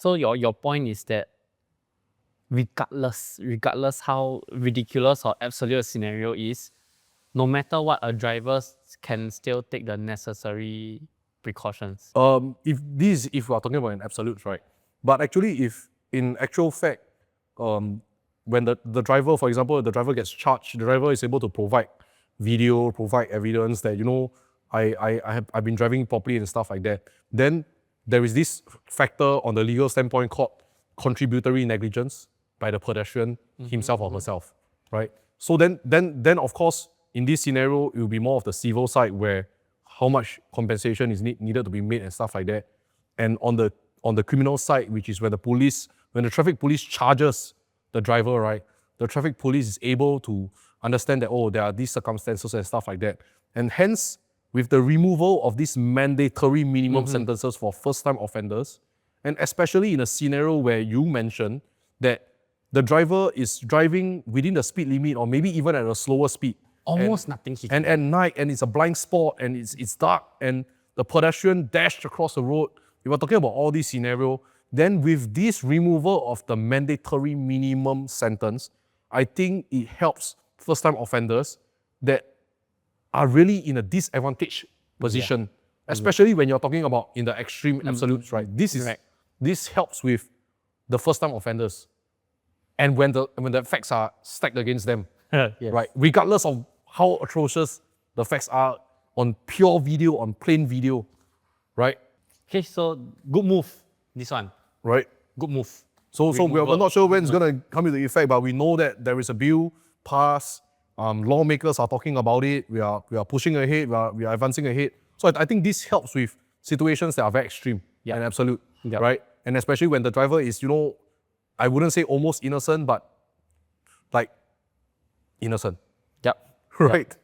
So your point is that regardless how ridiculous or absolute a scenario is, no matter what, a driver can still take the necessary precautions. If we are talking about an absolute, right? But actually, if in actual fact, when the driver, for example, the driver gets charged, the driver is able to provide video, provide evidence that, I've been driving properly and stuff like that, then there is this factor on the legal standpoint called contributory negligence by the pedestrian himself or herself, right? So then of course, in this scenario, it will be more of the civil side where how much compensation is needed to be made and stuff like that. And on the criminal side, which is when the traffic police charges the driver, right? The traffic police is able to understand that, oh, there are these circumstances and stuff like that. And hence, with the removal of these mandatory minimum sentences for first-time offenders, and especially in a scenario where you mentioned that the driver is driving within the speed limit or maybe even at a slower speed. Almost nothing he And can. at night, and it's a blind spot, and it's dark, and the pedestrian dashed across the road. If we're talking about all these scenarios, then with this removal of the mandatory minimum sentence, I think it helps first-time offenders that are really in a disadvantaged position, especially when you're talking about in the extreme absolutes, right? This helps with the first-time offenders, and when the facts are stacked against them, Yes. right? Regardless of how atrocious the facts are on pure video, on plain video, right? Okay, so good move, this one. Right. Good move. So we're not sure when it's going to come into effect, but we know that there is a bill passed. Lawmakers are talking about it. We are pushing ahead. We are advancing ahead. So I think this helps with situations that are very extreme and absolute, right? And especially when the driver is, I wouldn't say almost innocent, but like innocent, Yep. right?